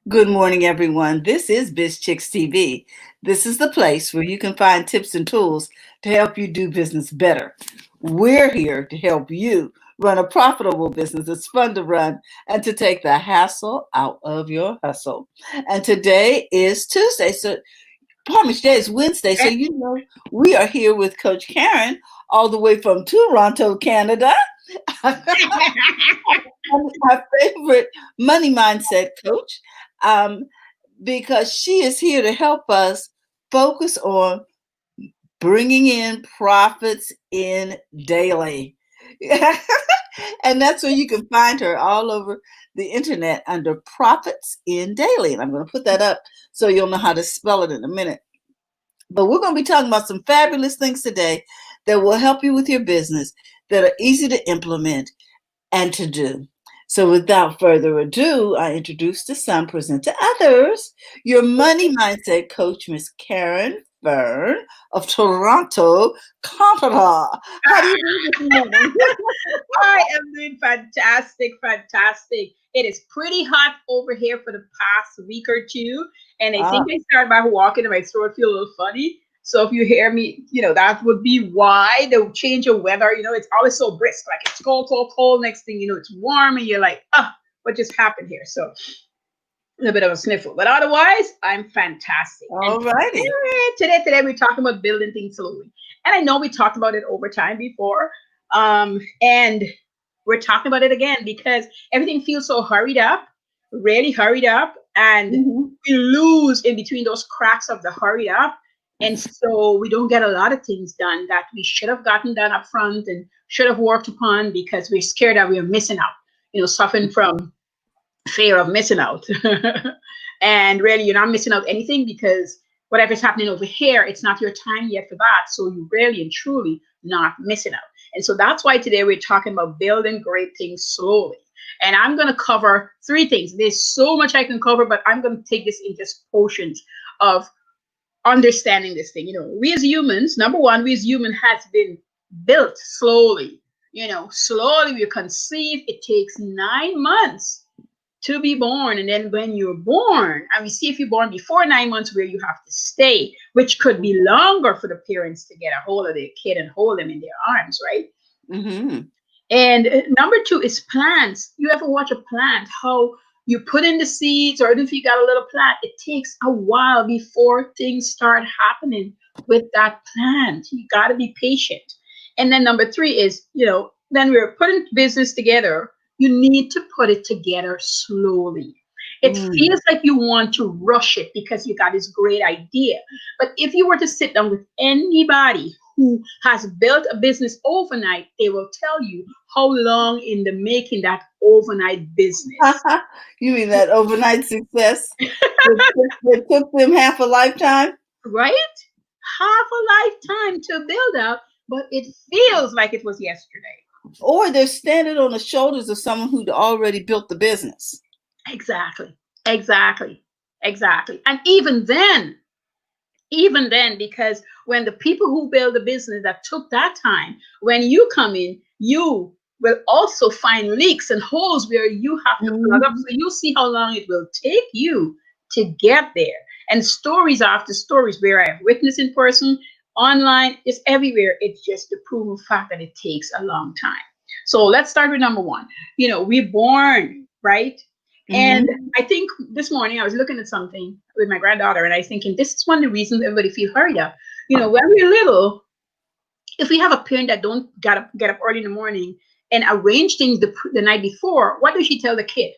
Good morning, everyone. This is Biz Chicks TV. This is the place where you can find tips and tools to help you do business better. We're here to help you run a profitable business that's fun to run and to take the hassle out of your hustle. And today is Tuesday, so pardon me, today is Wednesday, so we are here with Coach Caren all the way from Toronto, Canada. Our favorite money mindset coach. Um, because she is here to help us focus on bringing in profits in daily. And that's where you can find her all over the internet under Profits in Daily. And I'm going to put that up so you'll know how to spell it in a minute. But we're going to be talking about some fabulous things today that will help you with your business, that are easy to implement and to do. So without further ado, I introduce to some, present to others, your money mindset coach, Miss Caren Fern of Toronto, Canada. How do you do this morning? I am doing fantastic, fantastic. It is pretty hot over here for the past week or two, and I Ah, think I started by walking and my throat feel a little funny. So if you hear me, that would be why the change of weather. It's always so brisk, like it's cold, cold, cold. Next thing you know, it's warm, and you're like, what just happened here? So a little bit of a sniffle, but otherwise, I'm fantastic. And all righty. today we're talking about building things slowly. And I know we talked about it over time before, and we're talking about it again because everything feels so hurried up, really hurried up, and Mhm. we lose in between those cracks of the hurry up. And so we don't get a lot of things done that we should have gotten done up front and should have worked upon because we're scared that we are missing out, suffering from fear of missing out. And really, you're not missing out anything because whatever's happening over here, it's not your time yet for that. So you really and truly not missing out. And so that's why today we're talking about building great things slowly. And I'm going to cover three things. There's so much I can cover, but I'm going to take this in just portions of understanding this thing. We as humans, number one, we as human has been built slowly. Slowly we conceive. It takes 9 months to be born. And then when you're born, and we see if you're born before 9 months, where you have to stay, which could be longer for the parents to get a hold of their kid and hold them in their arms, right? Mhm. And number two is plants. You ever watch a plant, how you put in the seeds, or if you got a little plant, it takes a while before things start happening with that plant. You got to be patient. And then number three is, then we're putting business together. You need to put it together slowly. It Mm. feels like you want to rush it because you got this great idea. But if you were to sit down with anybody who has built a business overnight, they will tell you how long in the making that overnight business, You mean that overnight success that took them half a lifetime? right? Half a lifetime to build out, but it feels like it was yesterday. Or they're standing on the shoulders of someone who'd already built the business. Exactly. Exactly. Exactly. And even then, because when the people who build the business that took that time, when you come in, you will also find leaks and holes where you have to plug up. So Mhm. you see how long it will take you to get there. And stories after stories where I have witnessed in person, online, is everywhere. It's just the proven fact that it takes a long time. So let's start with number one. We're born, right? And Mhm. I think this morning I was looking at something with my granddaughter, and I was thinking this is one of the reasons everybody feel hurried up. When we're little, if we have a parent that don't get up early in the morning and arrange things the night before, what does she tell the kid?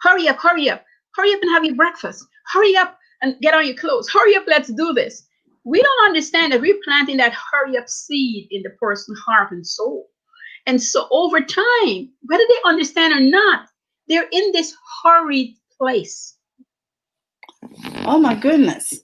Hurry up, hurry up, hurry up and have your breakfast. Hurry up and get on your clothes. Hurry up, let's do this. We don't understand that we're planting that hurry up seed in the person's heart and soul. And so over time, whether they understand or not, they're in this hurried place. Oh my goodness.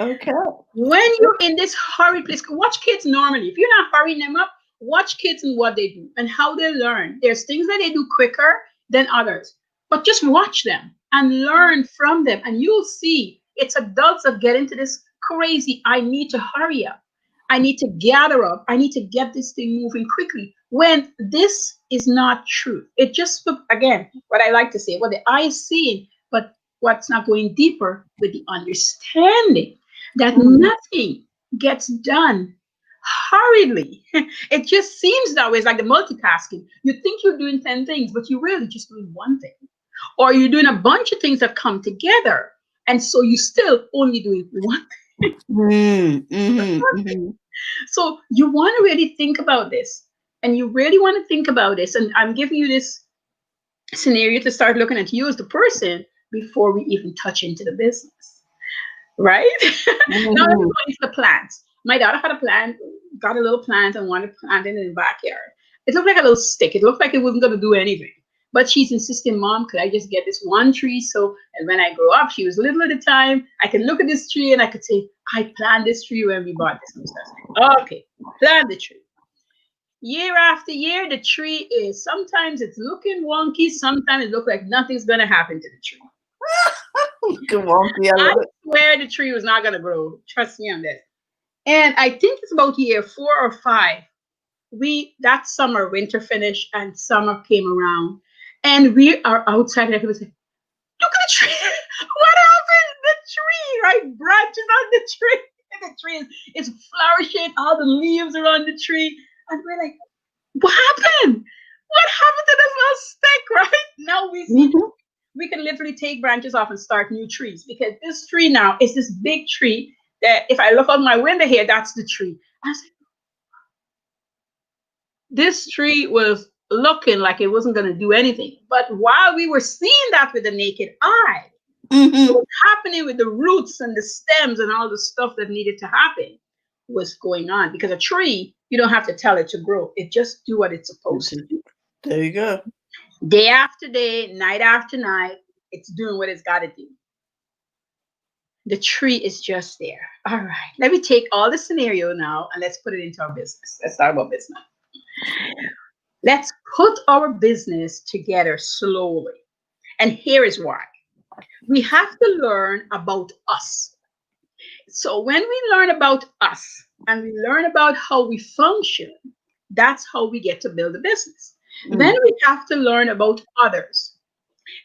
Okay. When you're in this hurried place, watch kids normally. If you're not hurrying them up, watch kids and what they do and how they learn. There's things that they do quicker than others, but just watch them and learn from them. And you'll see it's adults that get into this crazy, I need to hurry up. I need to gather up. I need to get this thing moving quickly. When this is not true, it just, again, what I like to say, what the eye is seeing, but what's not going deeper with the understanding that Mhm. nothing gets done hurriedly. It just seems that way. It's like the multitasking. You think you're doing 10 things, but you're really just doing one thing. Or you're doing a bunch of things that come together. And so you still only doing one. Mm, mhm, mhm. So you want to really think about this. And you really want to think about this. And I'm giving you this scenario to start looking at you as the person before we even touch into the business, right? Now let's Mhm. go into the plants. My daughter had a plant, got a little plant and wanted to plant it in the backyard. It looked like a little stick. It looked like it wasn't going to do anything. But she's insisting, Mom, could I just get this one tree? So, and when I grow up, she was little at the time, I could look at this tree and I could say, I planted this tree when we bought this. And I was like, okay, plant the tree. Year after year, the tree is sometimes it's looking wonky, sometimes it looks like nothing's gonna happen to the tree. Come on, I I love it. swear the tree was not gonna grow. Trust me on this. And I think it's about year 4 or 5. We that summer, winter finished and summer came around, and we are outside and people say, look at the tree. What happened? The tree, right? Branches on the tree. And the tree is flourishing, all the leaves are on the tree. And we're like, what happened? What happened to this little stick, right? Now we see Mhm. we can literally take branches off and start new trees because this tree now is this big tree that if I look out my window here, that's the tree. I was like, this tree was looking like it wasn't going to do anything. But while we were seeing that with the naked eye, what Mhm. was happening with the roots and the stems and all the stuff that needed to happen was going on because a tree, you don't have to tell it to grow. It just do what it's supposed to do. There you go. Day after day, night after night, it's doing what it's got to do. The tree is just there. All right. Let me take all the scenario now and let's put it into our business. Let's talk about business. Let's put our business together slowly. And here is why. We have to learn about us. So when we learn about us and we learn about how we function, that's how we get to build a business. Then Mm. we have to learn about others.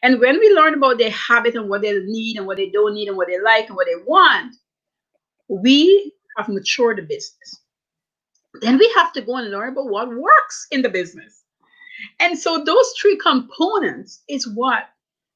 And when we learn about their habit and what they need and what they don't need and what they like and what they want, we have matured the business. Then we have to go and learn about what works in the business. And so those three components is what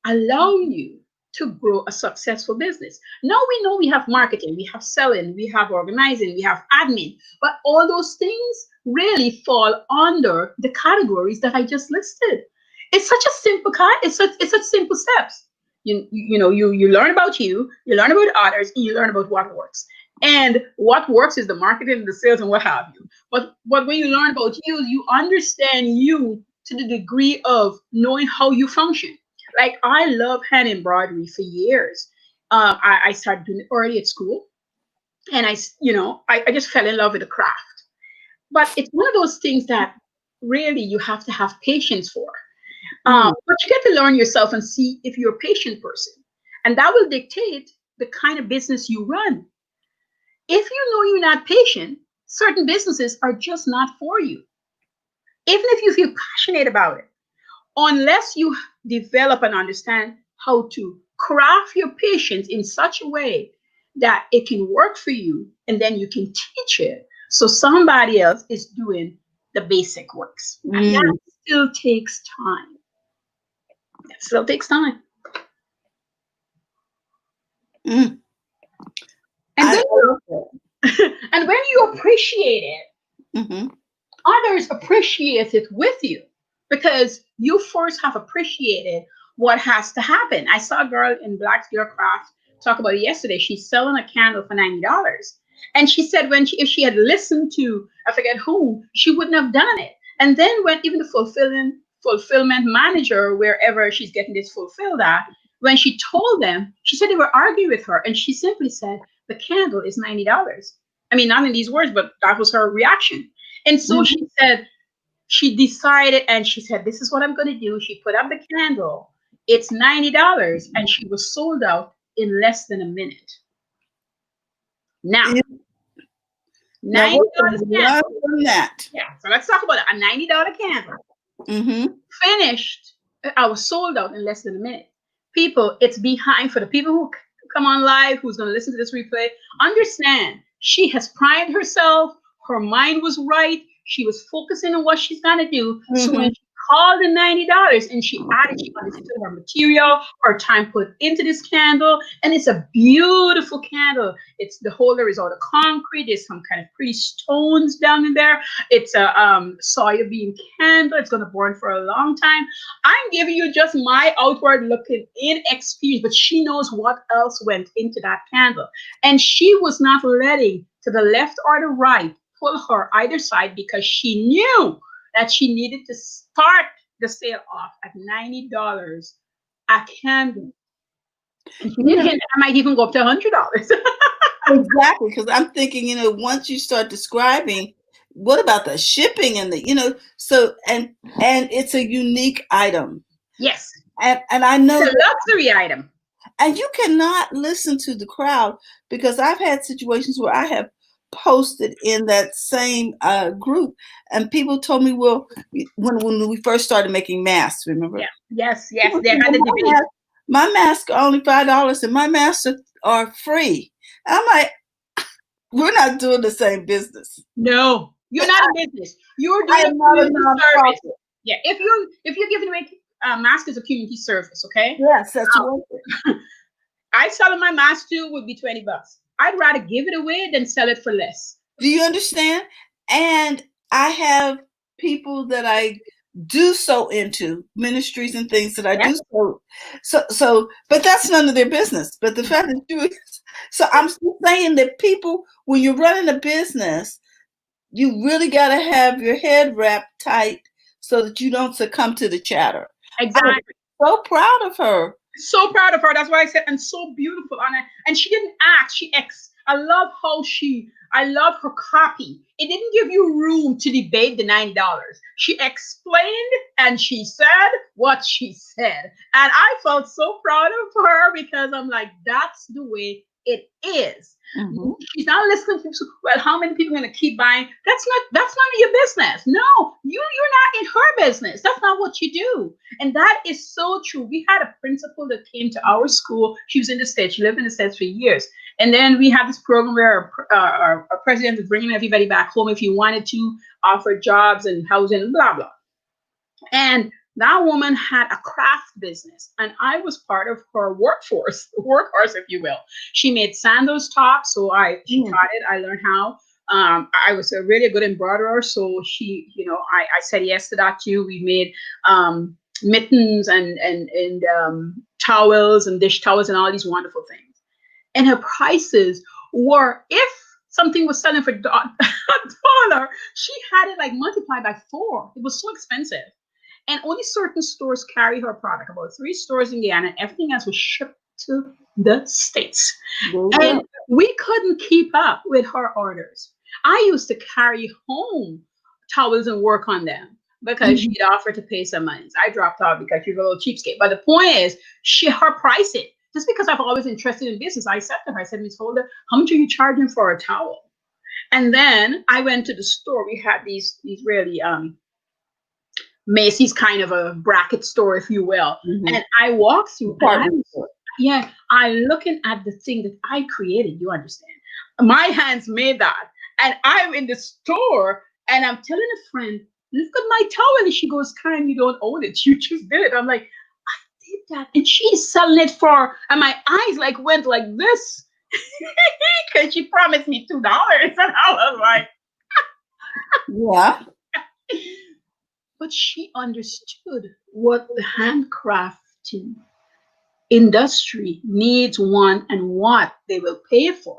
allow you to grow a successful business. Now we know we have marketing, we have selling, we have organizing, we have admin, but all those things really fall under the categories that I just listed. It's such a simple it's such simple steps. You learn about you learn about others, and you learn about what works. And what works is the marketing, the sales, and what have you. But when you learn about you understand you to the degree of knowing how you function. Like I love hand embroidery for years. I started doing it early at school, and I just fell in love with the craft. But it's one of those things that really you have to have patience for. Mm. But you get to learn yourself and see if you're a patient person, and that will dictate the kind of business you run. If you know you're not patient, certain businesses are just not for you, even if you feel passionate about it. Unless you develop and understand how to craft your patience in such a way that it can work for you and then you can teach it so somebody else is doing the basic works. And that Mm. still takes time. It still takes time. Mm. And I when love that. and when you appreciate it, Mhm. others appreciate it with you because you first have appreciated what has to happen. I saw a girl in Black Girl Craft talk about it yesterday. She's selling a candle for $90. And she said if she had listened to I forget who, she wouldn't have done it. And then when even the fulfillment manager, wherever she's getting this fulfilled at, when she told them, she said they were arguing with her, and she simply said, the candle is $90. I mean, not in these words, but that was her reaction. And so Mhm. she said, she decided and she said, this is what I'm going to do. She put up the candle. It's $90. And she was sold out in less than a minute. Now, Yeah. Now, what can $90 we learn candle. from that? Yeah. So let's talk about it. A $90 candle Mhm. finished. I was sold out in less than a minute. people, it's behind for the people who come on live, who's going to listen to this replay. Understand, she has primed herself. Her mind was right. She was focusing on what she's going to do. So when Mhm. she called the $90 and she added, she understood her material, her time put into this candle, and it's a beautiful candle. It's the holder is out of concrete. There's some kind of pretty stones down in there. It's a soybean candle. It's going to burn for a long time. I'm giving you just my outward looking inexperience, but she knows what else went into that candle. And she was not letting to the left or the right pull her either side because she knew that she needed to start the sale off at $90 a candle. And she did Yeah, hint I might even go up to $100. exactly. Because I'm thinking, once you start describing, what about the shipping and so and it's a unique item, Yes, and I it's know a that, luxury item. and you cannot listen to the crowd because I've had situations where I have posted in that same group, and people told me, well, when we first started making masks, remember? Yeah, yes, yes. People They said, had well, the debate. my masks are only $5, and my masks are free. And I'm like, we're not doing the same business. No, you're not a business. You're I doing a am not a community service. nonprofit. Yeah, if you're giving away mask as a community service, okay? Yes, that's Um, one thing. I selling my mask too would be $20. I'd rather give it away than sell it for less. Do you understand? And I have people that I do so into ministries and things that I Yeah, do so, but that's none of their business. But the fact that so I'm still saying that people, when you're running a business, you really got to have your head wrapped tight so that you don't succumb to the chatter. I was exactly. so proud of her. So proud of her. That's why I said, and so beautiful. And she didn't act. She ex. I love how she. I love her copy. It didn't give you room to debate the $9. She explained and she said what she said, and I felt so proud of her because I'm like, that's the way it is. Mhm. She's not listening to, well, how many people are going to keep buying? That's none of your business. No, you're not in her business. That's not what you do. And that is so true. We had a principal that came to our school. She was in the States. She lived in the States for years. And then we had this program where our president was bringing everybody back home if you wanted to, offer jobs and housing, blah, blah. And that woman had a craft business, and I was part of her workforce, if you will. She made sandals tops, so she Mm. taught it. I learned how. I was a really good embroiderer, so I said yes to that too. We made mittens and towels and dish towels and all these wonderful things. And her prices were, if something was selling for a dollar, she had it like multiplied by four. It was so expensive. And only certain stores carry her product. About three stores in Guyana, and everything else was shipped to the States. There you And go. we couldn't keep up with her orders. I used to carry home towels and work on them because Mhm. she'd offered to pay some money. I dropped out because she was a little cheapskate. But the point is, her pricing, just because I've always interested in business, I said to her, I said, Miss Holder, how much are you charging for a towel? And then I went to the store. We had these really Macy's kind of a bracket store, if you will. Mhm. And I walked through and I Department was, store. yeah, I looking at the thing that I created, you understand. My hands made that. And I'm in the store and I'm telling a friend, look at my towel. And she goes, Karen, you don't own it. You just did it. I'm like, I did that. And she's selling it for, and my eyes like went like this. Because she promised me $2. And I was like, Yeah. but she understood what the handcrafting industry needs, want, and what they will pay for.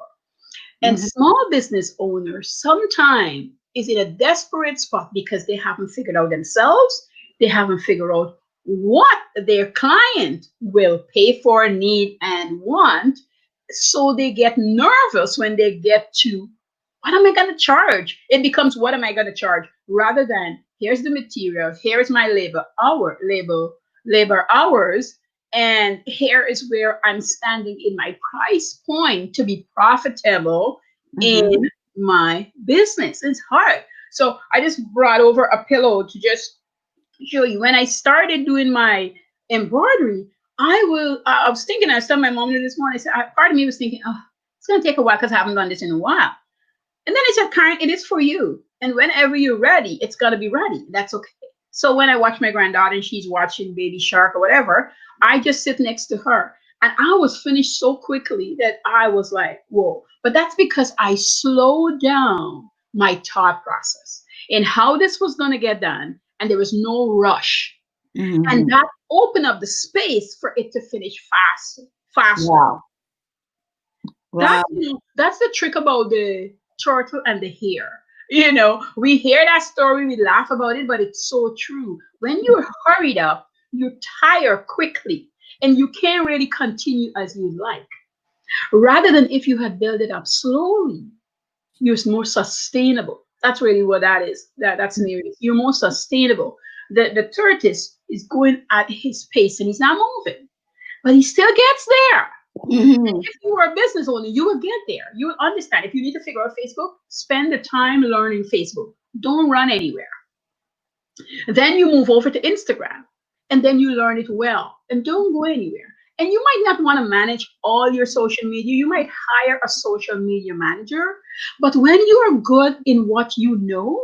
And Mhm. small business owners sometimes is in a desperate spot because they haven't figured out themselves, they haven't figured out what their client will pay for, need, and want. So they get nervous when they get to, what am I going to charge? It becomes, what am I going to charge? Rather than, here's the material, here's my labor hours, and here is where I'm standing in my price point to be profitable in Mhm. my business. It's hard. So I just brought over a pillow to just show you. When I started doing my embroidery, I was thinking, I was telling my mom this morning, I said, part of me was thinking, oh, it's going to take a while because I haven't done this in a while. And then I said, Karen, it is for you. And whenever you're ready, it's got to be ready. That's okay. So when I watch my granddaughter and she's watching Baby Shark or whatever, I just sit next to her. And I was finished so quickly that I was like, whoa. But that's because I slowed down my thought process in how this was going to get done. And there was no rush. And Mhm. that opened up the space for it to finish faster. Wow. That's Wow. that's the trick about the turtle and the hare. We hear that story, we laugh about it, but it's so true. When you're hurried up, you tire quickly and you can't really continue as you like. Rather than if you had built it up slowly, you're more sustainable. That's really what that is. That's an area. You're more sustainable. The tortoise is going at his pace and he's not moving, but he still gets there. Mhm. If you are a business owner, you will get there. You will understand. If you need to figure out Facebook, spend the time learning Facebook. Don't run anywhere. Then you move over to Instagram and then you learn it well and don't go anywhere. And you might not want to manage all your social media. You might hire a social media manager. But when you are good in what you know,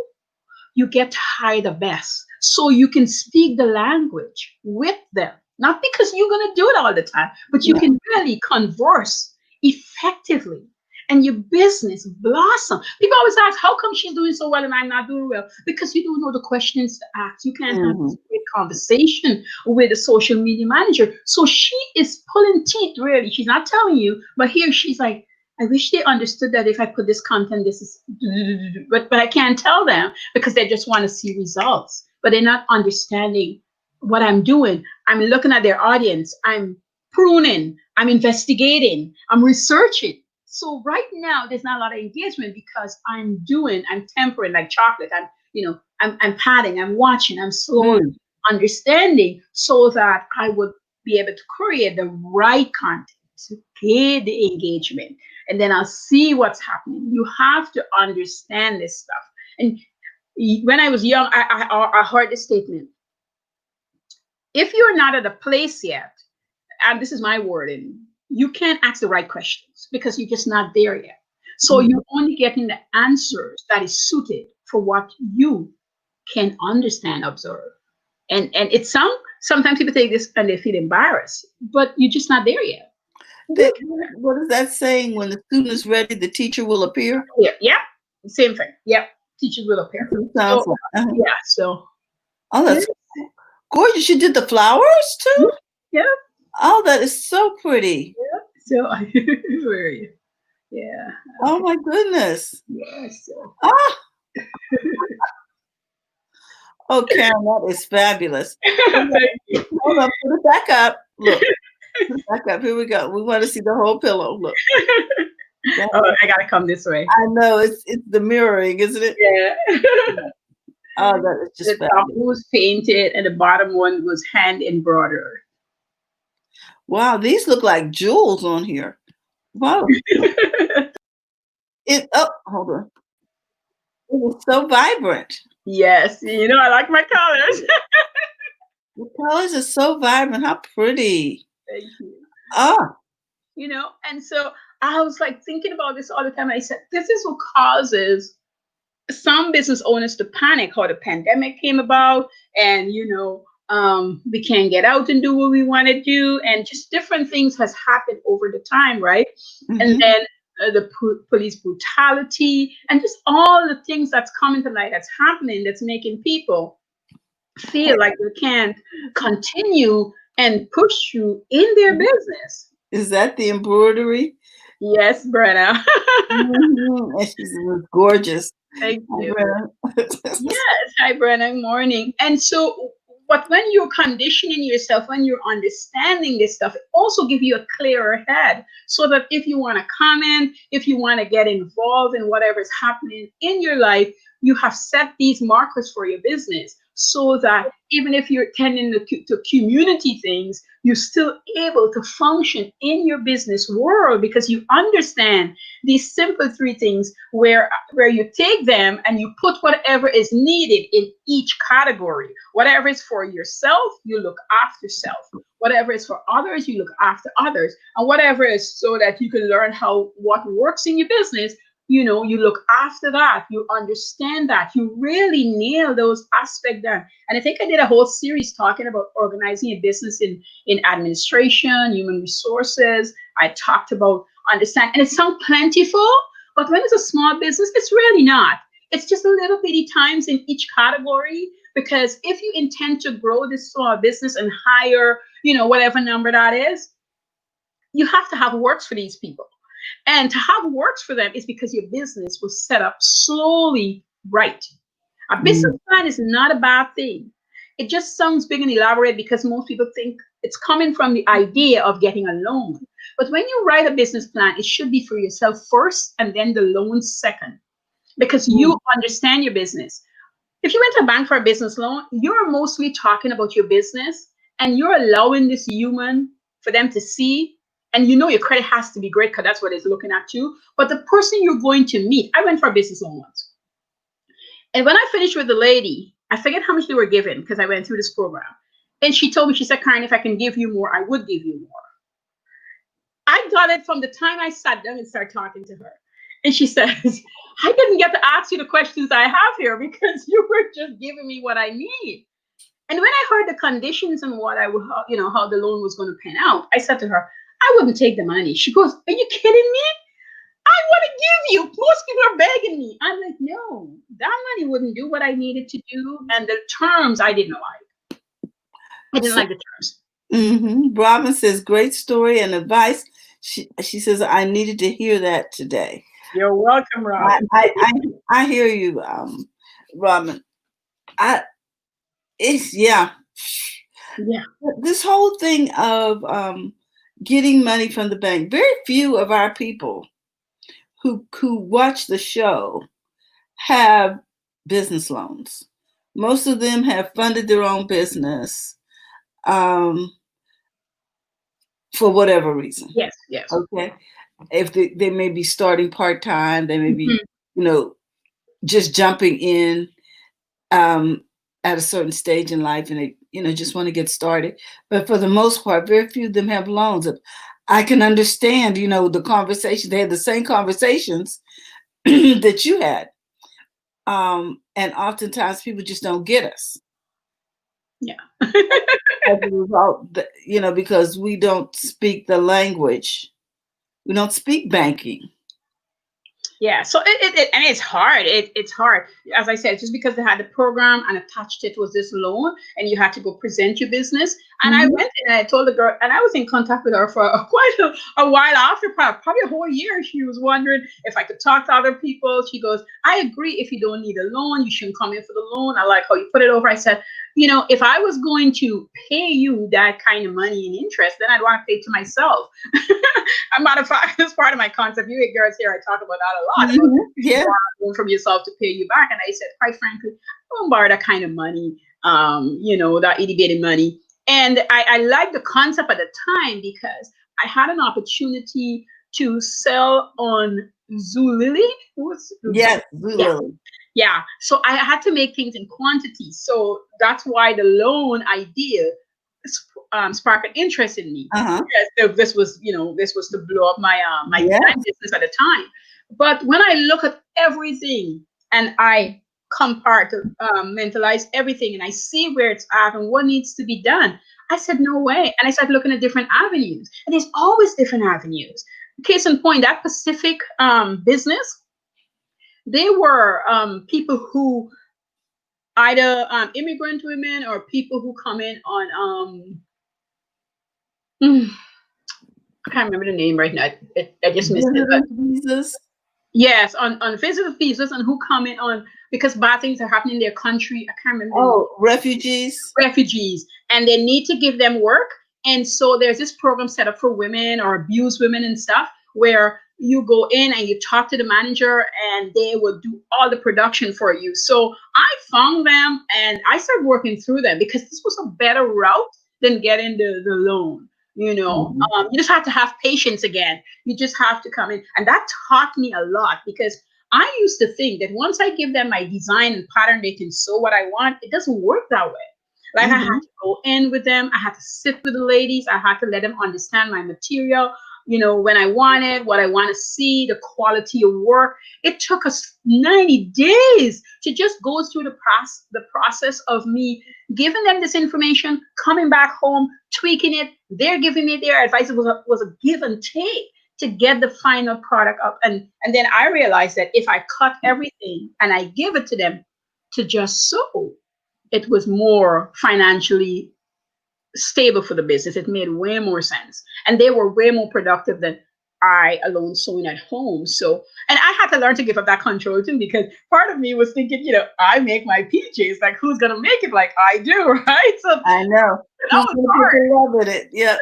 you get to hire the best. So you can speak the language with them. Not because you're going to do it all the time, but you Yeah. can really converse effectively and your business blossom. People always ask, how come she's doing so well and I'm not doing well? Because you don't know the questions to ask. You can't have Mhm. this great conversation with a social media manager. So she is pulling teeth, really. She's not telling you, but here she's like, I wish they understood that if I put this content, this is, but I can't tell them because they just want to see results, but they're not understanding what I'm doing. I'm looking at their audience. I'm pruning. I'm investigating. I'm researching. So right now, there's not a lot of engagement because I'm tempering like chocolate. I'm patting. I'm watching. I'm slowly Mm. understanding so that I would be able to create the right content to get the engagement, and then I'll see what's happening. You have to understand this stuff. And when I was young, I heard this statement: if you're not at a place yet, and this is my wording, you can't ask the right questions because you're just not there yet. So Mhm. you're only getting the answers that is suited for what you can understand, observe. And it's sometimes people take this and they feel embarrassed, but you're just not there yet. That, what is that saying? When the student is ready, the teacher will appear. Yeah, yeah, same thing. Yep, teachers will appear. That's what it sounds So like. Uh-huh. yeah, so Oh, yeah, that's gorgeous. You did the flowers yeah, too. yeah, Oh, that is so pretty. yeah. So where are you? Yeah, Oh okay, my goodness. yeah. So Ah, oh, Karen, that is fabulous. Hold thank on, you. hold on, put it back up. Look, put it back up. Here we go. We want to see the whole pillow. Look. That Oh, is, I gotta come this way. I know it's the mirroring, isn't it? Yeah. Yeah. Oh, that is The just top fabulous. was painted and the bottom one was hand embroidered. Wow, these look like jewels on here. Wow. It oh, hold on. It is so vibrant. Yes, I like my colors. The colors are so vibrant. How pretty. Thank you. Ah, And so I was like thinking about this all the time. I said, this is what causes some business owners to panic how the pandemic came about, and we can't get out and do what we want to do, and just different things has happened over the time, right? And mhm. then the police brutality and just all the things that's coming to light, that's happening, that's making people feel like they can't continue and push through in their business. Is that the embroidery? Yes, Brenna. Mhm. And she's gorgeous. Thank Hi, you. Brenna. Yes, hi Brenna, morning. And so, but when you're conditioning yourself, when you're understanding this stuff, it also gives you a clearer head. So that if you want to comment, if you want to get involved in whatever is happening in your life, you have set these markers for your business. so that even if you're tending to community things, you're still able to function in your business world because you understand these simple three things where you take them and you put whatever is needed in each category. Whatever is for yourself, you look after self. Whatever is for others, you look after others. And whatever is so that you can learn how what works in your business, you look after that, you understand that, you really nail those aspects down. And I think I did a whole series talking about organizing a business in administration, human resources. I talked about understand, and it sounds plentiful, but when it's a small business, it's really not. It's just a little bitty times in each category, because if you intend to grow this small business and hire, whatever number that is, you have to have works for these people. And to have works for them is because your business was set up slowly right. A business Mm. plan is not a bad thing. It just sounds big and elaborate because most people think it's coming from the idea of getting a loan. But when you write a business plan, it should be for yourself first and then the loan second, because you Mm. understand your business. If you went to a bank for a business loan, you're mostly talking about your business and you're allowing this human for them to see. And your credit has to be great because that's what it's looking at too. But the person you're going to meet, I went for a business loan once. And when I finished with the lady, I forget how much they were given because I went through this program. And she told me, she said, Karen, if I can give you more, I would give you more. I got it from the time I sat down and started talking to her. And she says, I didn't get to ask you the questions I have here because you were just giving me what I need. And when I heard the conditions and what I would, how the loan was going to pan out, I said to her, I wouldn't take the money. She goes, are you kidding me? I want to give you. Most people are begging me. I'm like, no, that money wouldn't do what I needed to do. And the terms I didn't like. I didn't So, like the terms. Robin says, great story and advice. She says, I needed to hear that today. You're welcome, I Robin. I, I, I hear you, Robin. I it's yeah. Yeah. This whole thing of getting money from the bank. Very few of our people who watch the show have business loans. Most of them have funded their own business um, for whatever reason. Yes. Yes. Okay, if they may be starting part time, they may be, Mhm. you know, just jumping in um, at a certain stage in life, and they, just want to get started. But for the most part, very few of them have loans. I can understand, the conversation. They had the same conversations that you had. And oftentimes people just don't get us. Yeah. As a result, because we don't speak the language. We don't speak banking. Yeah, so and it's hard. It's hard. As I said, just because they had the program and attached it was this loan, and you had to go present your business. And I Mhm. went and I told the girl, and I was in contact with her for quite a while after, probably a whole year. She was wondering if I could talk to other people. She goes, I agree. If you don't need a loan, you shouldn't come in for the loan. I like how you put it over. I said, if I was going to pay you that kind of money in interest, then I'd want to pay it to myself. A matter of fact, that's part of my concept. You girls here, I talk about that a lot. About you should Yeah. borrow from yourself to pay you back. And I said, quite frankly, I don't borrow that kind of money, that itty bitty money. And I liked the concept at the time because I had an opportunity to sell on Zulily. What's Yes. Yeah, Zulily. yeah. So I had to make things in quantity. So that's why the loan idea sparked an interest in me. Uh-huh. Yes, this was to blow up my Yes. design business at the time. But when I look at everything and I compartmentalize everything and I see where it's at and what needs to be done, I said no way. And I started looking at different avenues. And there's always different avenues. Case in point, that Pacific business, they were people who either immigrant women or people who come in on mm, I can't remember the name right now. I just missed it. But Visitor visas. yes, on visitor visas and who come in on because bad things are happening in their country. I can't remember the name. Oh, refugees. Refugees, and they need to give them work. And so there's this program set up for women or abused women and stuff where you go in and you talk to the manager and they will do all the production for you. So I found them and I started working through them because this was a better route than getting the loan. Mhm. You just have to have patience again. You just have to come in. And that taught me a lot because I used to think that once I give them my design and pattern, they can sew what I want. It doesn't work that way. Like I had Mhm. to go in with them. I had to sit with the ladies. I had to let them understand my material, when I wanted, what I want to see, the quality of work. It took us 90 days to just go through the process of me giving them this information, coming back home, tweaking it. They're giving me their advice. It was a give and take to get the final product up. And then I realized that if I cut everything and I give it to them to just sew, it was more financially stable for the business. It made way more sense. And they were way more productive than I alone sewing at home. So, and I had to learn to give up that control too, because part of me was thinking, I make my PJs. Like, who's going to make it like I do? Right. So I know. that Who's was gonna put hard. the love in it? Yeah.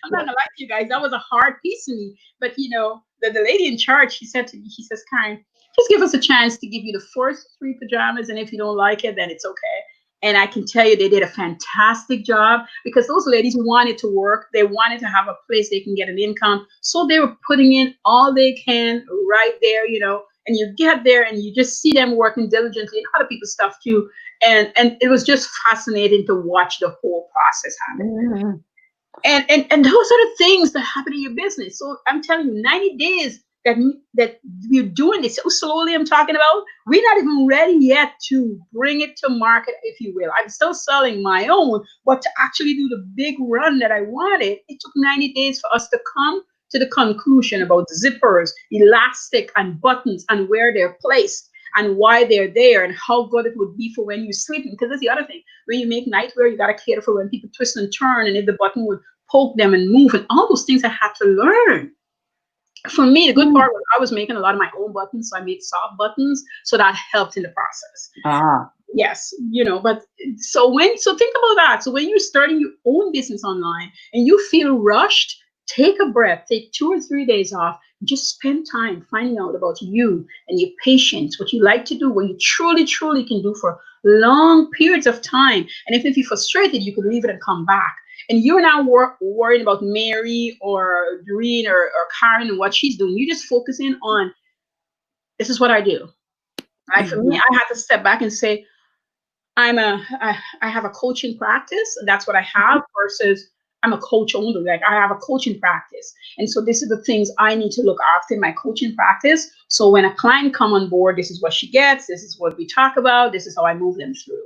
I'm not gonna lie to you guys. That was a hard piece to me. But the lady in charge, she said to me, she says, Karen, just give us a chance to give you the first three pajamas, and if you don't like it, then it's okay. And I can tell you, they did a fantastic job because those ladies wanted to work. They wanted to have a place they can get an income, so they were putting in all they can right there. And you get there and you just see them working diligently and other people's stuff too. And it was just fascinating to watch the whole process happen. Mhm. And those are the things that happen in your business. So I'm telling you, 90 days that we're doing this so slowly. I'm talking about we're not even ready yet to bring it to market, if you will. I'm still selling my own, but to actually do the big run that I wanted, it took 90 days for us to come to the conclusion about zippers, elastic, and buttons, and where they're placed and why they're there and how good it would be for when you're sleeping. Because that's the other thing. When you make nightwear, you got to cater for when people twist and turn and if the button would poke them and move and all those things I had to learn. For me, the good Mm. part was I was making a lot of my own buttons, so I made soft buttons, so that helped in the process. Ah. Yes, but so think about that. So when you're starting your own business online and you feel rushed, take a breath, take 2 or 3 days off, just spend time finding out about you and your patience, what you like to do, what you truly, truly can do for long periods of time. And if you're frustrated, you could leave it and come back. And you're not worrying about Mary or Doreen or Karen and what she's doing. You're just focusing on this is what I do. Like for me, Mhm. I had to step back and say, I have a coaching practice. That's what I have versus I'm a coach only. Like I have a coaching practice. And so this is the things I need to look after in my coaching practice. So when a client come on board, this is what she gets. This is what we talk about. This is how I move them through.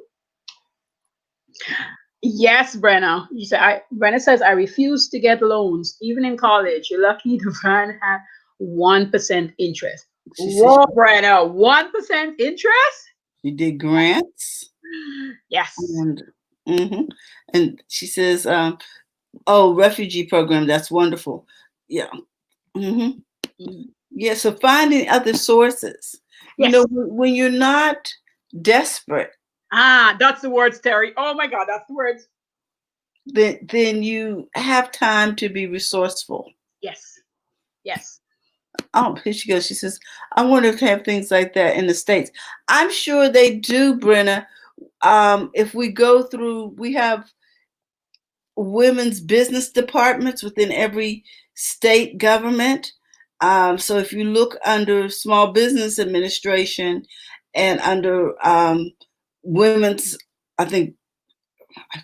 Yes, Brenna. Brenna says, I refuse to get loans, even in college. You're lucky the van had 1% interest. She said Whoa, Brenna, 1% interest? she did grants Yes. and and she says, oh, refugee program, that's wonderful. Yeah. hmm Mhm. Yeah. So finding other sources. Yes. When you're not desperate, That's the words, Terry. Oh my God, that's the words. then you have time to be resourceful. Yes. Yes. Oh, here she goes. She says, I wonder if they have things like that in the States. I'm sure they do, Brenna. If we go through, we have women's business departments within every state government. So if you look under Small Business Administration and under women's, I think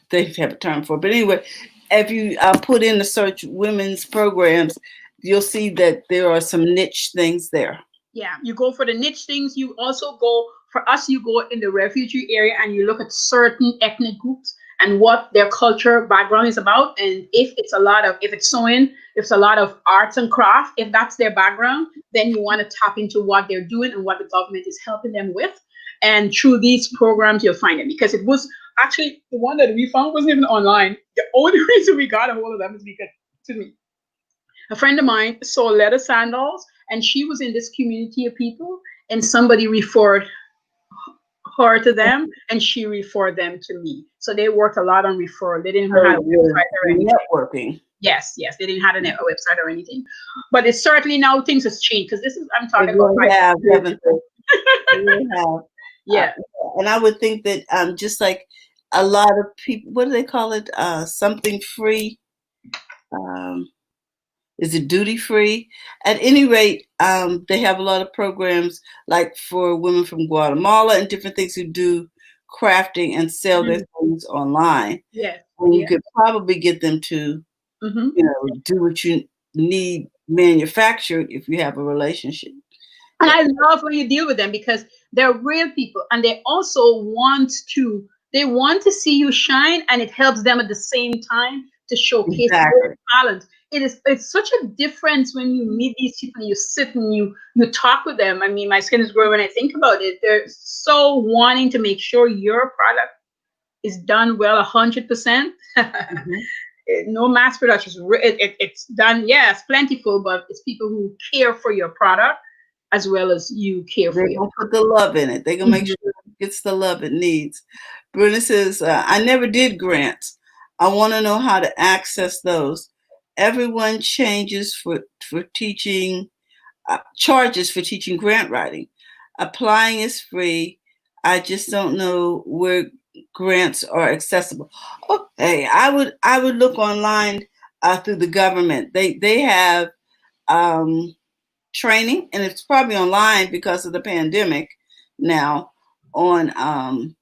they have a term for it. But anyway, if you put in the search women's programs, you'll see that there are some niche things there. Yeah. You go for the niche things. You also go, for us, you go in the refugee area and you look at certain ethnic groups and what their culture background is about. And if it's sewing, if it's a lot of arts and craft, if that's their background, then you want to tap into what they're doing and what the government is helping them with. And through these programs, you'll find it because it was actually the one that we found wasn't even online. The only reason we got a hold of them is because, excuse me, a friend of mine saw leather sandals and she was in this community of people and somebody referred her to them, and she referred them to me. So they worked a lot on referral. They didn't even So have a you're website or anything. networking. Yes, yes, they didn't have a website or anything. But it's certainly now things has changed because this is I'm They talking about really five have, years haven't they? ago. They really have. Uh, Yeah. and I would think that just like a lot of people, what do they call it? Something free. Um, is it duty free? At any rate, they have a lot of programs like for women from Guatemala and different things who do crafting and sell their Mhm. things online. Yes. And you Yeah. could probably get them to, Hmm. do what you need manufactured if you have a relationship. And Yeah, I love when you deal with them because they're real people and they also want to see you shine, and it helps them at the same time to showcase your exactly. talent. It's such a difference when you meet these people and you sit and you talk with them. I mean, my skin is growing when I think about it. They're so wanting to make sure your product is done well 100%. Mhm. No mass production. It's done, yes, plentiful, but it's people who care for your product as well as you care for They're your gonna put the love in it. They're gonna make product. sure it gets the love it needs. Bruna says, I never did grants. I want to know how to access those. Everyone changes for teaching, charges for teaching grant writing. Applying is free. I just don't know where grants are accessible. Okay, I would look online through the government. They have um, training, and it's probably online because of the pandemic now on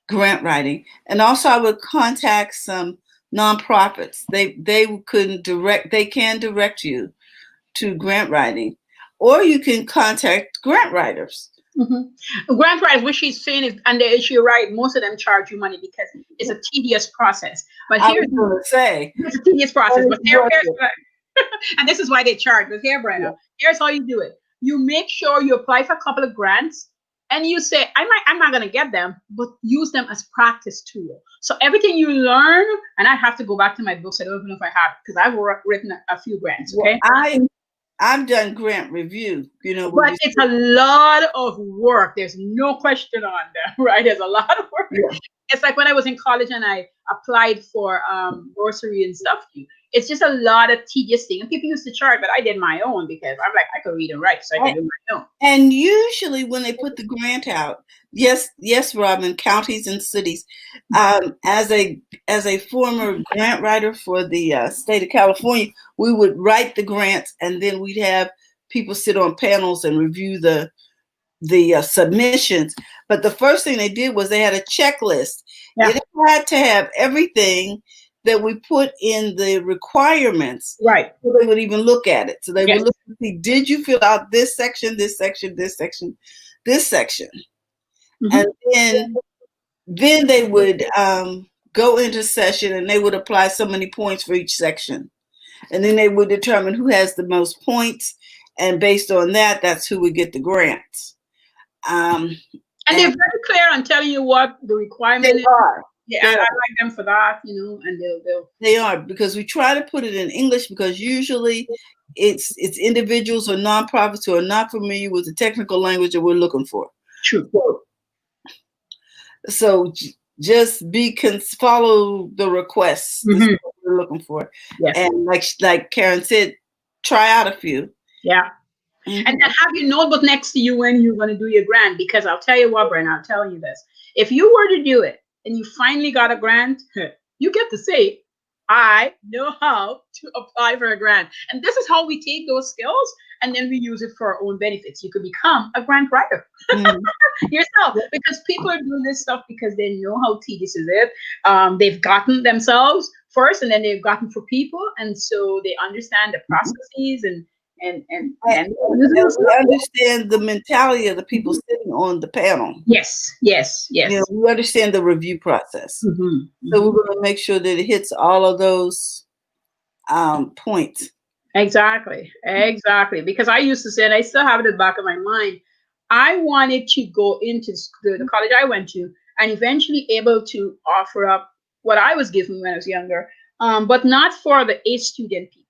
grant writing. And also, I would contact some nonprofits. They can direct you to grant writing, or you can contact grant writers. Grant writers, what she's saying is, and she's right, most of them charge you money because it's a tedious process. But I was going to say, here's a tedious but process. But it's worth it. and this is why they charge. But here, Yeah. Brenna, here's how you do it. You make sure you apply for a couple of grants, and you say, I'm not gonna get them, but use them as practice tool. So everything you learn, and I have to go back to my books. I don't even know if I have because I've written a few grants. Well, Okay, I've done grant review. Where but you it's a lot of work. There's no question on that, right? There's a lot of work. yeah. It's like when I was in college and I applied for grocery and stuff. It's just a lot of tedious thing. And people used to charge, but I did my own because I'm like, I could read and write, so I could do my own. And usually when they put the grant out, yes, Robin, counties and cities, as a former grant writer for the state of California, we would write the grants, and then we'd have people sit on panels and review the submissions. But the first thing they did was they had a checklist. Yeah. It had to have everything that we put in the requirements. Right. So they would even look at it. So they would Yes. look and see, did you fill out this section, this section, this section, this section? And Hmm. then they would go into session and they would apply so many points for each section. And then they would determine who has the most points. And based on that, that's who would get the grants. Um, And they're and very clear on telling you what the they requirement is. are. Yeah, I They are. like them for that, and they'll. They are, because we try to put it in English, because usually it's individuals or nonprofits who are not familiar with the technical language that we're looking for. True. So, just follow the requests. This is Hmm. what we're looking for, Yes. and like Caren said, try out a few. Yeah. And then Hmm. have your notebook next to you when you're going to do your grant. Because I'll tell you what, Brent, I'll tell you this. If you were to do it and you finally got a grant, you get to say, I know how to apply for a grant. And this is how we take those skills and then we use it for our own benefits. You could become a grant writer Hmm. yourself because people are doing this stuff because they know how tedious is it. They've gotten themselves first and then they've gotten for people. And so they understand the processes and And, then using and the we stuff. understand the mentality of the people sitting on the panel. Yes, yes, yes. We understand the review process. Hmm. So Hmm. we're going to make sure that it hits all of those points. Exactly, exactly. Because I used to say, and I still have it in the back of my mind, I wanted to go into the college I went to and eventually able to offer up what I was given when I was younger, but not for the A student people.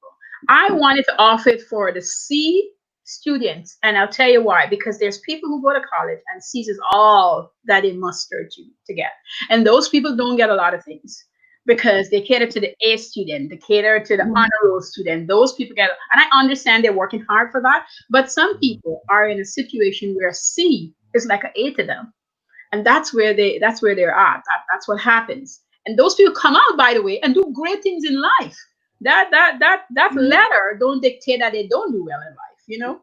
I wanted to offer it for the C students, and I'll tell you why. Because there's people who go to college and seizes all that they muster to get, and those people don't get a lot of things because they cater to the A student, they cater to the honor roll student. Those people get, and I understand they're working hard for that. But some people are in a situation where C is like an A to them, and that's where they're at. That's what happens. And those people come out, by the way, and do great things in life. That letter don't dictate that they don't do well in life, you know.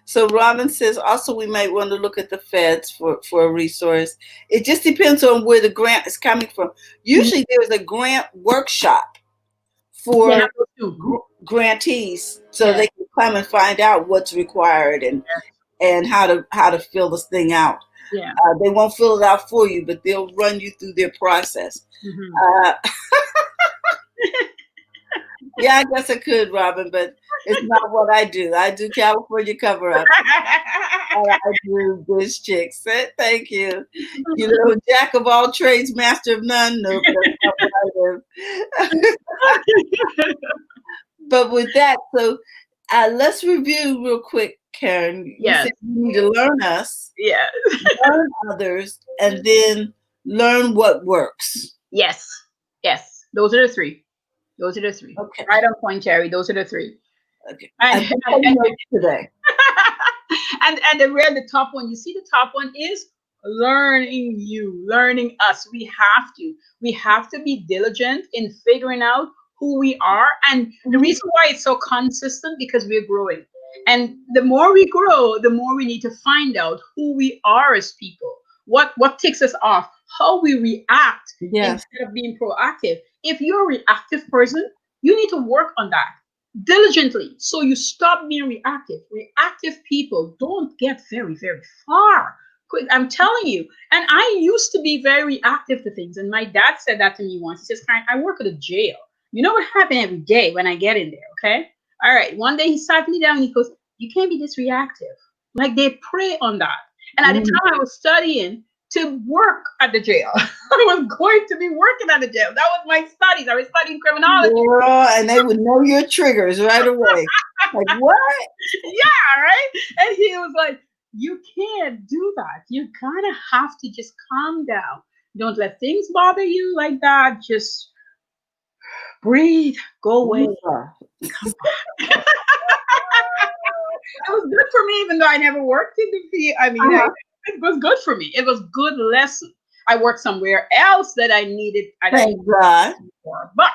So Robin says also we might want to look at the feds for a resource. It just depends on where the grant is coming from. Usually there's a grant workshop They for have those too. grantees so Yeah, they can come and find out what's required and how to fill this thing out. yeah. They won't fill it out for you, but they'll run you through their process. Hmm. Uh, yeah, I guess I could, Robin, but it's not what I do. I do California cover up. I do this chick. Thank you. You know, jack of all trades, master of none. No, that's not what I do. But with that, so let's review real quick, Caren. You Yes, said you need to learn us, yeah, learn others, and then learn what works. yes, yes. Those are the three. Those are the three. Okay. Right on point, Cherry. Those are the three. Okay. And I think I know today. and the top one. You see, the top one is learning you, learning us. We have to be diligent in figuring out who we are, and the reason why it's so consistent because we're growing. And the more we grow, the more we need to find out who we are as people. What ticks us off, how we react Yes. instead of being proactive. If you're a reactive person, you need to work on that diligently so you stop being reactive. Reactive people don't get very far. Quick, I'm telling you. And I used to be very reactive to things. And my dad said that to me once. He says, Karen, I work at a jail. You know what happens every day when I get in there, okay? All right. One day he sat me down and he goes, you can't be this reactive. Like they prey on that. And at the time I was studying to work at the jail. I was going to be working at the jail. That was my studies. I was studying criminology. Girl, and they would know your triggers right away. Like, what? Yeah, right? And he was like, you can't do that. You kind of have to just calm down. Don't let things bother you like that. Just breathe, go away, come back. It was good for me, even though I never worked in the field. I mean, it was good for me. It was good lesson. I worked somewhere else that I needed. Thank God. For, but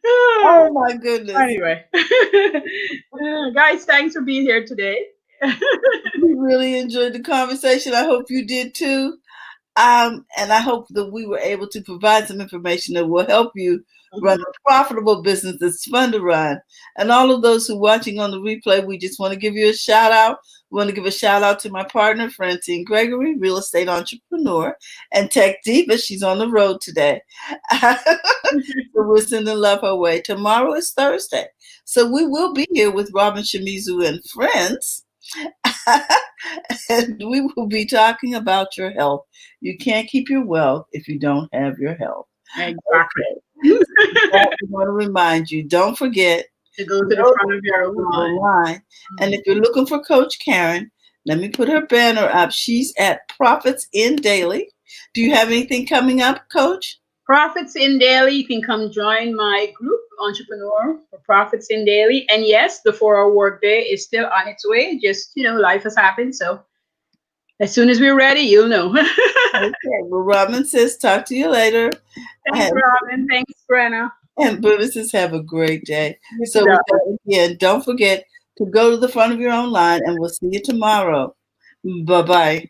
oh my goodness. Anyway, guys, thanks for being here today. We really enjoyed the conversation. I hope you did too. And I hope that we were able to provide some information that will help you run a profitable business that's fun to run. And all of those who are watching on the replay, we just want to give you a shout out. We want to give a shout out to my partner, Francine Gregory, real estate entrepreneur and tech diva. She's on the road today. So we're sending love her way. Tomorrow is Thursday. So we will be here with Robin Shimizu and friends. And we will be talking about your health. You can't keep your wealth if you don't have your health. Exactly. Okay. I want to remind you, don't forget to go to the front of your line. And if you're looking for Coach Caren, let me put her banner up. She's at Profits in Daily. Do you have anything coming up, Coach? Profits in Daily. You can come join my group, Entrepreneur for Profits in Daily. And yes, the 4-hour workday is still on its way. Just, life has happened. So as soon as we're ready, you'll know. Okay. Well, Robin says, talk to you later. Thanks, Robin. Thanks, Brenna. And businesses have a great day. So again, don't forget to go to the front of your own line, and we'll see you tomorrow. Bye-bye.